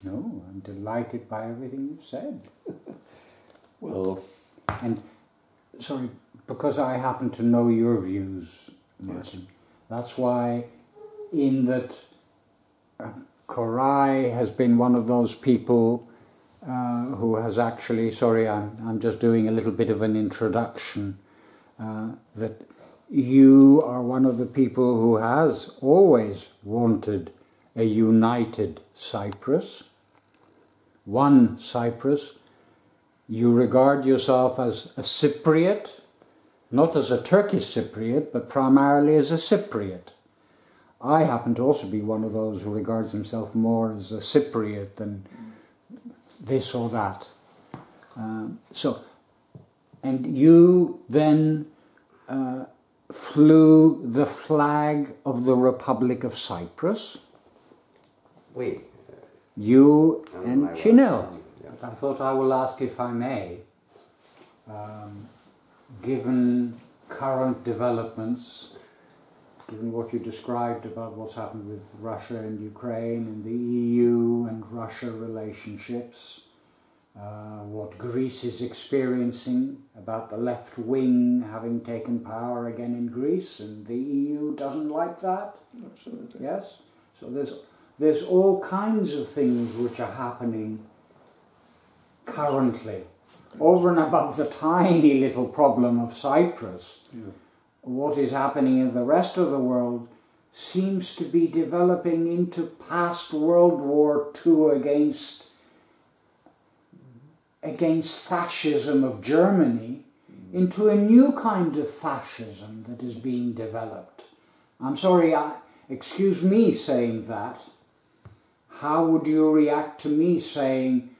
No, I'm delighted by everything you've said. Well, and sorry, because I happen to know your views, Martin, yes. That's why in that Koray has been one of those people who has actually, sorry, I'm just doing a little bit of an introduction, that you are one of the people who has always wanted a united Cyprus, one Cyprus. You regard yourself as a Cypriot, not as a Turkish Cypriot, but primarily as a Cypriot. I happen to also be one of those who regards himself more as a Cypriot than this or that. And you then flew the flag of the Republic of Cyprus. Oui. You and Chinel. I thought I will ask, if I may, given current developments, given what you described about what's happened with Russia and Ukraine and the EU and Russia relationships, what Greece is experiencing about the left wing having taken power again in Greece, and the EU doesn't like that. Absolutely. Yes? So there's all kinds of things which are happening currently, over and above the tiny little problem of Cyprus. Yeah. What is happening in the rest of the world seems to be developing into past World War II against fascism of Germany, into a new kind of fascism that is being developed. I'm sorry, excuse me saying that. How would you react to me saying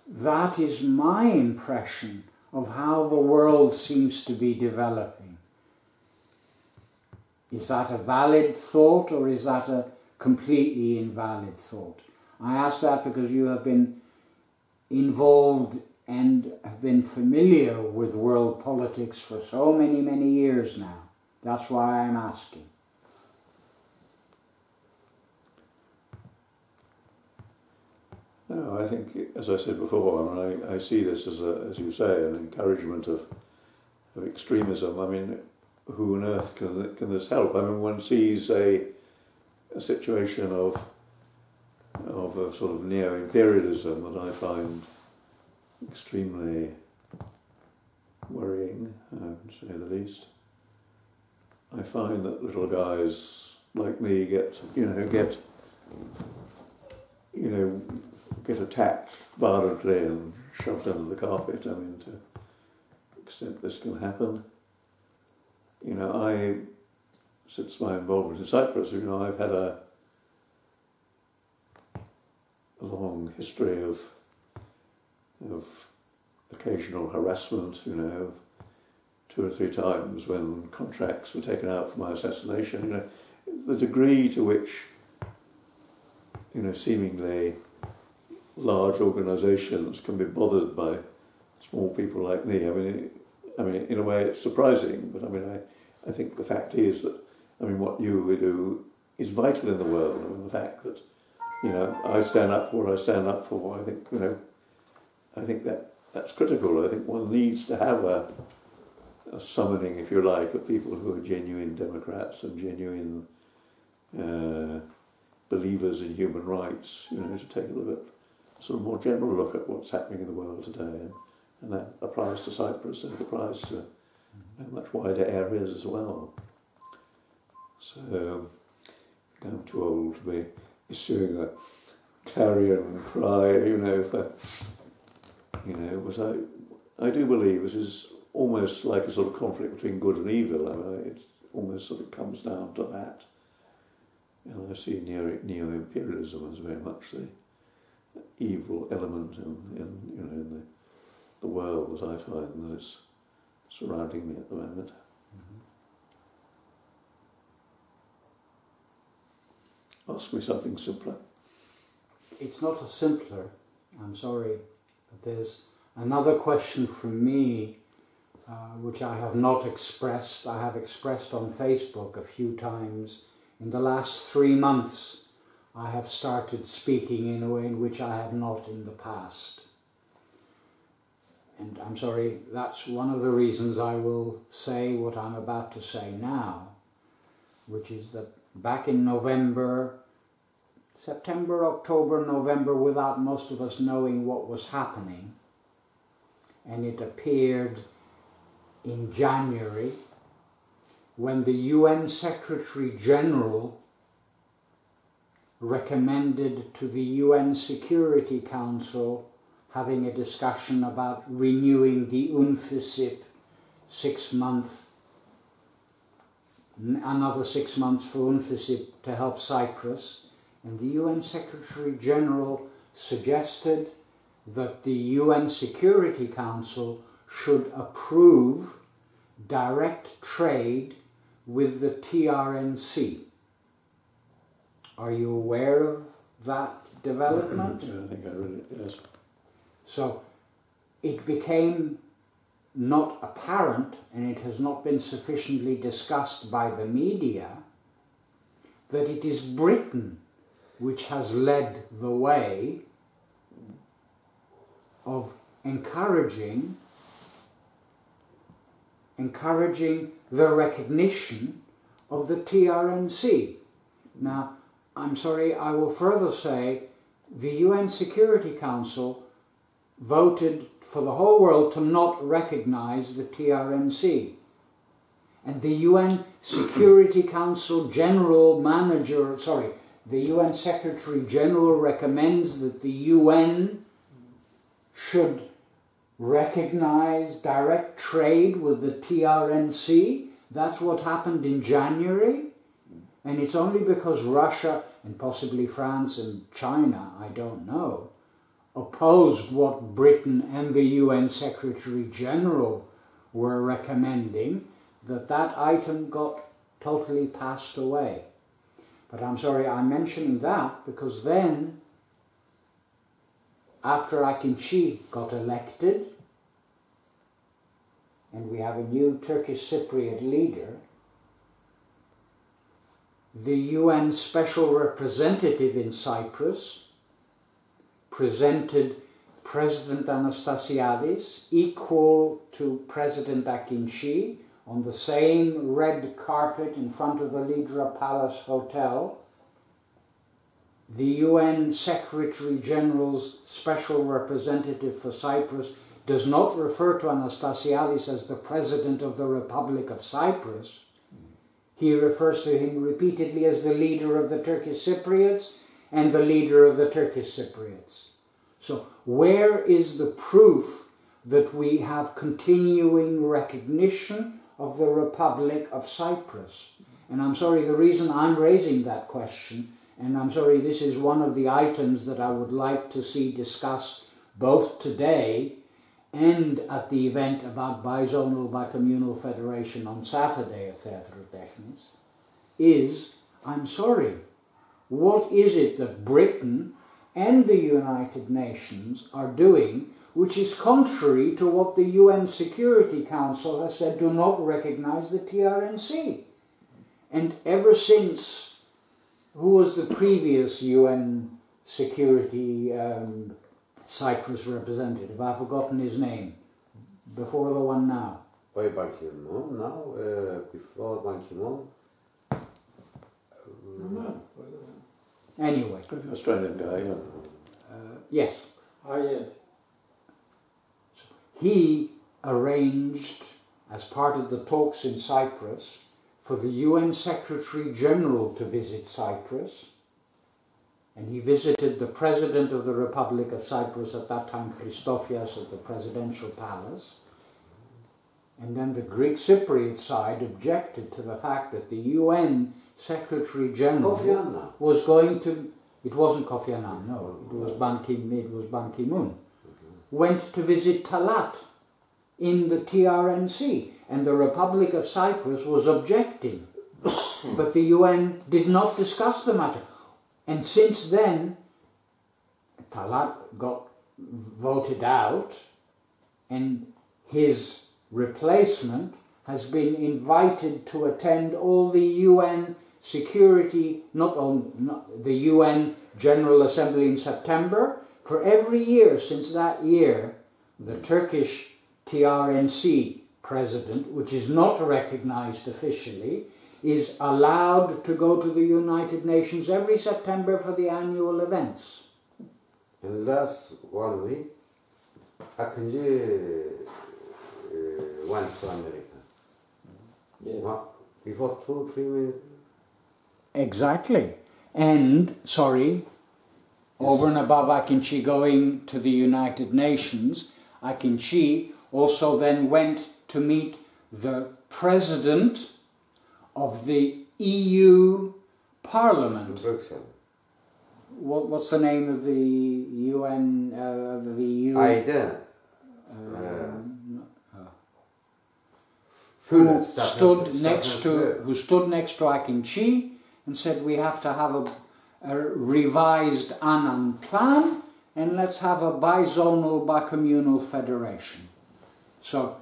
that is my impression of how the world seems to be developing? Is that a valid thought, or is that a completely invalid thought? I ask that because you have been involved and have been familiar with world politics for so many, many years now. That's why I'm asking. No, I think, as I said before, I see this as you say, an encouragement of extremism. I mean, who on earth can this help? I mean, one sees a situation of a sort of neo-imperialism that I find extremely worrying, to say the least. I find that little guys like me get attacked violently and shoved under the carpet. I mean, to the extent this can happen. You know, since my involvement in Cyprus, you know, I've had a long history of occasional harassment, you know, 2 or 3 times when contracts were taken out for my assassination. You know, the degree to which, you know, seemingly large organisations can be bothered by small people like me. I mean, in a way it's surprising, but I mean, I think the fact is that, I mean, what you do is vital in the world. I mean, the fact that, you know, I stand up for what I stand up for, I think, you know, I think that's critical. I think one needs to have a summoning, if you like, of people who are genuine democrats and genuine believers in human rights, you know, to take a little bit, sort of more general look at what's happening in the world today. And that applies to Cyprus, and it applies to much wider areas as well. So, I'm too old to be issuing a clarion cry, you know, for, you know, but I do believe this is almost like a sort of conflict between good and evil. I mean, it almost sort of comes down to that. And I see neo-imperialism as very much the evil element in the world that I find that is surrounding me at the moment. Ask me something simpler. It's not a simpler, I'm sorry, but there's another question from me which I have not expressed. I have expressed on Facebook a few times. In the last 3 months, I have started speaking in a way in which I have not in the past. And I'm sorry, that's one of the reasons I will say what I'm about to say now, which is that back in September, October, November, without most of us knowing what was happening, and it appeared in January when the UN Secretary General recommended to the UN Security Council having a discussion about renewing the UNFICYP another 6 months for UNFICYP to help Cyprus. And the UN Secretary General suggested that the UN Security Council should approve direct trade with the TRNC. Are you aware of that development? Yeah, I think I read it, yes. So it became not apparent, and it has not been sufficiently discussed by the media, that it is Britain which has led the way of encouraging the recognition of the TRNC. Now, I'm sorry, I will further say the UN Security Council voted for the whole world to not recognize the TRNC. And the UN Security Council the UN Secretary General recommends that the UN should recognize direct trade with the TRNC. That's what happened in January. And it's only because Russia and possibly France and China, I don't know, opposed what Britain and the UN Secretary General were recommending that item got totally passed away. But I'm sorry, I'm mentioning that because then, after Akinci got elected, and we have a new Turkish Cypriot leader, the UN Special Representative in Cyprus presented President Anastasiadis equal to President Akinci on the same red carpet in front of the Lydra Palace Hotel. The UN Secretary General's Special Representative for Cyprus does not refer to Anastasiadis as the President of the Republic of Cyprus. He refers to him repeatedly as the leader of the Turkish Cypriots and the leader of the Turkish Cypriots. So where is the proof that we have continuing recognition of the Republic of Cyprus? And I'm sorry, the reason I'm raising that question, and I'm sorry, this is one of the items that I would like to see discussed both today and at the event about bizonal, bicommunal federation on Saturday at Theatro Technis, is, I'm sorry, what is it that Britain and the United Nations are doing which is contrary to what the UN Security Council has said, do not recognize the TRNC? And ever since, who was the previous UN Security Cyprus representative? I've forgotten his name. Before the one now. Why Ban Ki-moon now? Before Ban Ki-moon? No. Anyway. The Australian guy, yeah. Yes. Yes. He arranged, as part of the talks in Cyprus, for the UN Secretary General to visit Cyprus. And he visited the President of the Republic of Cyprus, at that time Christofias, at the Presidential Palace. And then the Greek Cypriot side objected to the fact that the UN Secretary General was going to... It wasn't Kofi Annan, no. It was Ban Ki-moon. Went to visit Talat in the TRNC. And the Republic of Cyprus was objecting. But the UN did not discuss the matter. And since then, Talat got voted out, and his replacement has been invited to attend all the UN Security, not the UN General Assembly in September. For every year since that year, the Turkish TRNC president, which is not recognized officially, is allowed to go to the United Nations every September for the annual events. And last 1 week, Akıncı went to America. Yeah. Before 2-3 minutes. Exactly. And, over and above Akıncı going to the United Nations, Akıncı also then went to meet the president of the EU Parliament. Bruxelles. What's the name of the UN, the EU? Who stood next to Akıncı and said, we have to have a revised Annan plan, and let's have a bizonal, bicommunal federation. So,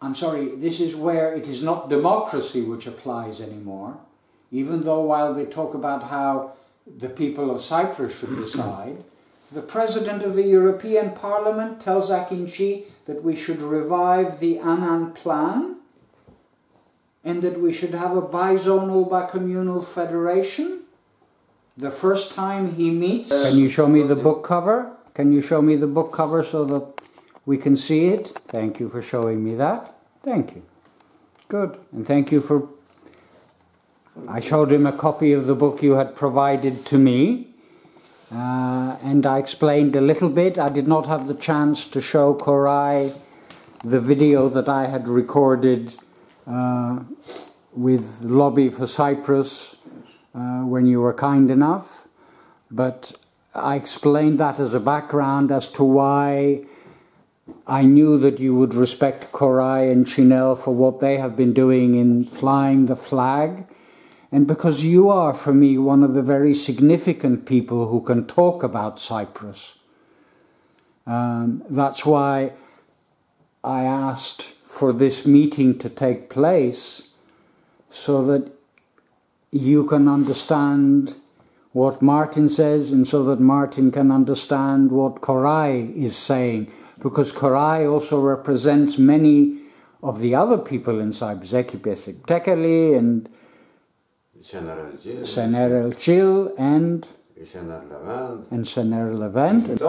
I'm sorry, this is where it is not democracy which applies anymore, even though while they talk about how the people of Cyprus should decide, the President of the European Parliament tells Akıncı that we should revive the Annan plan and that we should have a bizonal, bicommunal federation. The first time he meets... Can you show me the book cover? Can you show me the book cover so that we can see it? Thank you for showing me that. Thank you. Good. And thank you for... I showed him a copy of the book you had provided to me. And I explained a little bit. I did not have the chance to show Koray the video that I had recorded with Lobby for Cyprus when you were kind enough. But I explained that as a background as to why I knew that you would respect Koray and Chinel for what they have been doing in flying the flag, and because you are, for me, one of the very significant people who can talk about Cyprus. That's why I asked for this meeting to take place, so that you can understand what Martin says, and so that Martin can understand what Koray is saying, because Koray also represents many of the other people in Cyprus, Ekipesik Tekeli and Sener El-Chil and Sener Levent.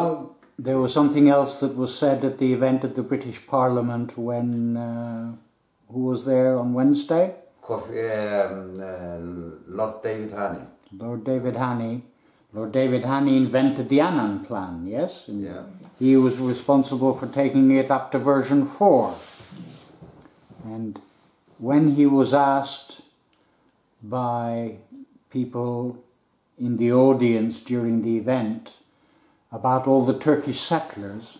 There was something else that was said at the event at the British Parliament when... who was there on Wednesday? Lord David Haney. Lord David Haney. Lord David Haney invented the Annan Plan, yes? And yeah. He was responsible for taking it up to version 4. And when he was asked by people in the audience during the event about all the Turkish settlers...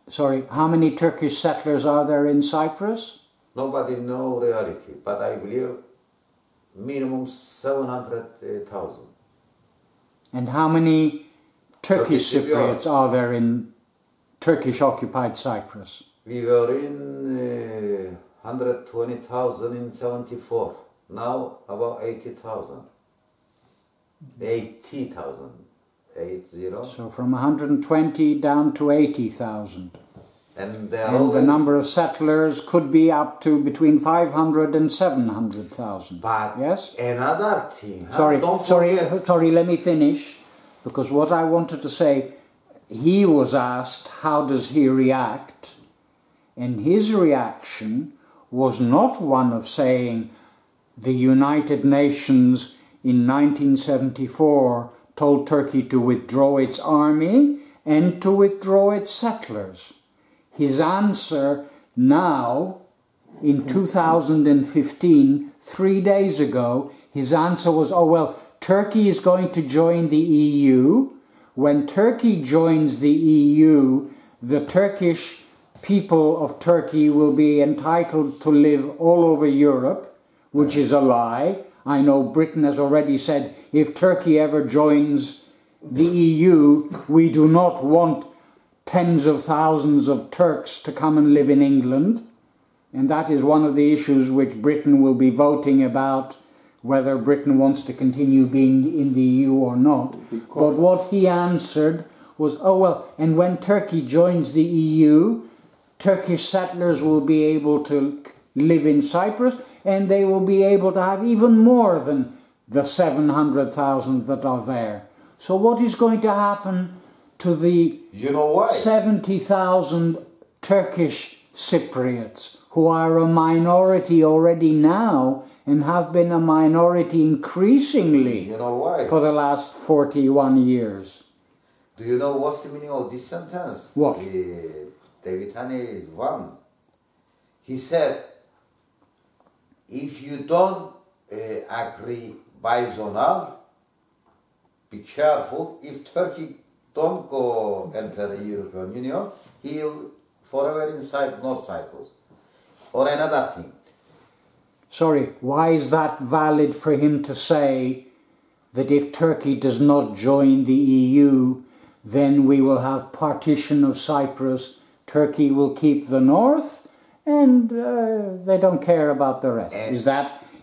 Sorry, how many Turkish settlers are there in Cyprus? Nobody knows reality, but I believe minimum 700,000. And how many Turkish Cypriots are there in Turkish-occupied Cyprus? We were in 120,000 in 74. Now about 80,000. 80,000. 80. So from 120 down to 80,000. And the number of settlers could be up to between 500 and 700,000. But yes? Another thing... Sorry, let me finish. Because what I wanted to say, he was asked, how does he react? And his reaction was not one of saying the United Nations in 1974 told Turkey to withdraw its army and to withdraw its settlers. His answer now, in 2015, 3 days ago, his answer was, oh well, Turkey is going to join the EU. When Turkey joins the EU, the Turkish people of Turkey will be entitled to live all over Europe, which is a lie. I know Britain has already said, if Turkey ever joins the EU, we do not want tens of thousands of Turks to come and live in England. And that is one of the issues which Britain will be voting about, whether Britain wants to continue being in the EU or not. But what he answered was, oh well, and when Turkey joins the EU, Turkish settlers will be able to live in Cyprus, and they will be able to have even more than the 700,000 that are there. So what is going to happen to the 70,000 Turkish Cypriots, who are a minority already now and have been a minority increasingly for the last 41 years? Do you know what's the meaning of this sentence? What? David Haney one. He said, if you don't agree bizonal, be careful. If Turkey don't go enter the European Union, he'll forever inside North Cyprus. Or another thing. Sorry, why is that valid for him to say that if Turkey does not join the EU, then we will have partition of Cyprus, Turkey will keep the north, and they don't care about the rest?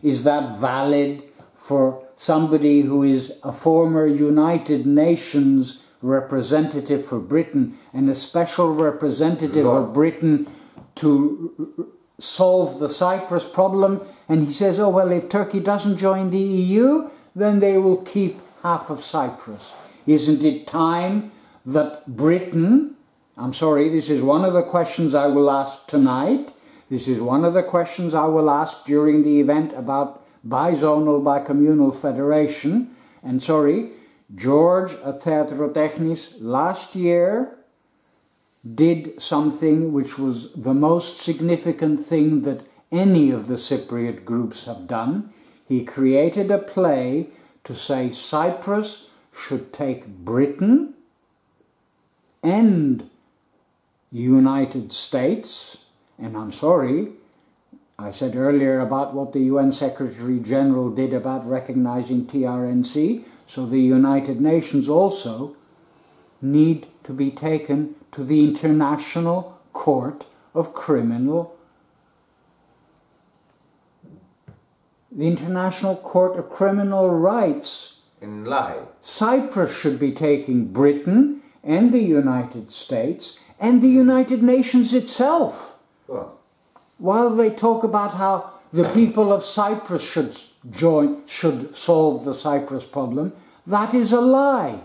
Is that valid for somebody who is a former United Nations representative for Britain and a special representative of Britain to solve the Cyprus problem, and he says, oh well, if Turkey doesn't join the EU, then they will keep half of Cyprus? Isn't it time that Britain, I'm sorry, this is one of the questions I will ask tonight, this is one of the questions I will ask during the event about bizonal, bicommunal federation, and sorry, George at Theatro Technis last year did something which was the most significant thing that any of the Cypriot groups have done. He created a play to say Cyprus should take Britain and United States, and I'm sorry, I said earlier about what the UN Secretary General did about recognizing TRNC, so the United Nations also need to be taken to the International Court of Criminal, the International Court of Criminal Rights. In lie. Cyprus should be taking Britain and the United States and the United Nations itself. Well, While they talk about how the people of Cyprus should solve the Cyprus problem, that is a lie.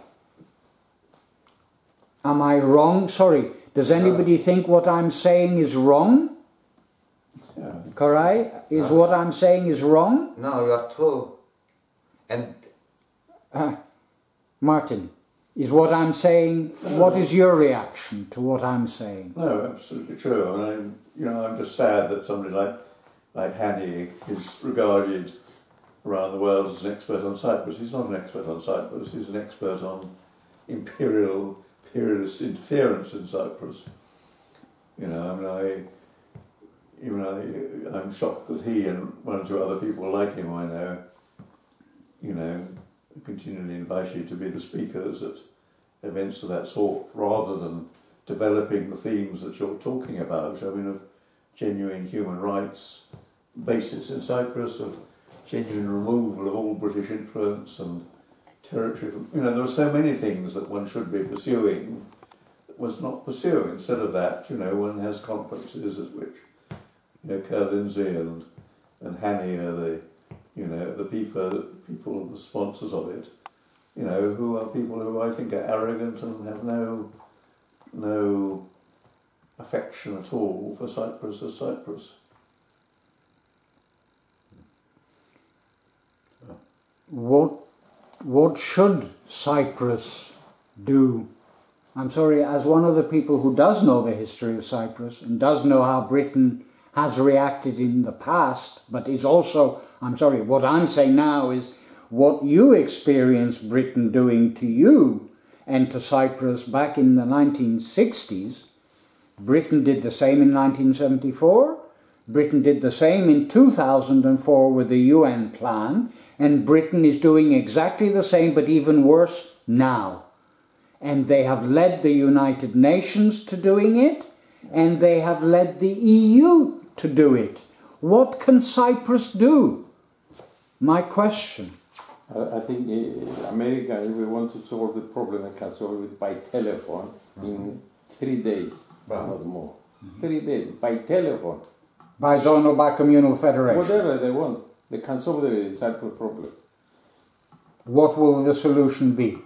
Am I wrong? Sorry, does anybody think what I'm saying is wrong? Yeah. Koray, is what I'm saying is wrong? no, you are too. And Martin, is what I'm saying, what is your reaction to what I'm saying? No, absolutely true. I mean, I'm just sad that somebody like Haney is regarded around the world as an expert on Cyprus. He's not an expert on Cyprus, he's an expert on imperialist interference in Cyprus. I'm shocked that he and one or two other people like him I know, continually invite you to be the speakers at events of that sort, rather than developing the themes that you're talking about. Of genuine human rights basis in Cyprus, of genuine removal of all British influence and territory. There are so many things that one should be pursuing that was not pursuing. Instead of that, one has conferences at which, Kerr Lindsay and Haney are the people, the sponsors of it, who are people who I think are arrogant and have no affection at all for Cyprus as Cyprus. What should Cyprus do? I'm sorry, as one of the people who does know the history of Cyprus and does know how Britain has reacted in the past, but is also, I'm sorry, what I'm saying now is what you experienced Britain doing to you and to Cyprus back in the 1960s. Britain did the same in 1974, Britain did the same in 2004 with the UN plan, and Britain is doing exactly the same but even worse now. And they have led the United Nations to doing it, and they have led the EU to do it. What can Cyprus do? My question. I think America, if we want to solve the problem, they can solve it by telephone in 3 days, not more. 3 days, by telephone. By zone or by communal federation? Whatever they want. They can solve the Cyprus problem. What will the solution be?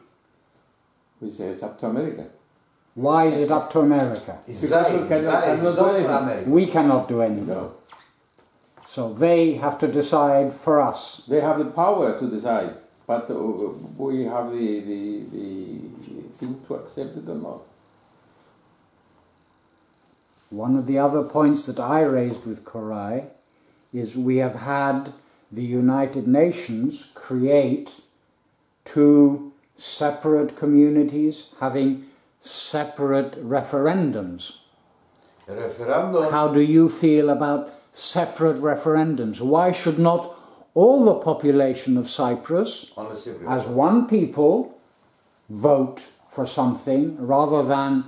We say it's up to America. Why is it up to America? Israel we cannot do is not anything. America. We cannot do anything. No. So they have to decide for us. They have the power to decide, but we have the thing to accept it or not. One of the other points that I raised with Koray is we have had the United Nations create 2 separate communities having separate referendums. Referendum. How do you feel about separate referendums? Why should not all the population of Cyprus, On the Cypriot. as one people, vote for something rather than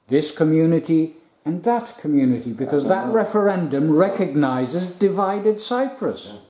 this community and that community? Because that referendum recognizes divided Cyprus.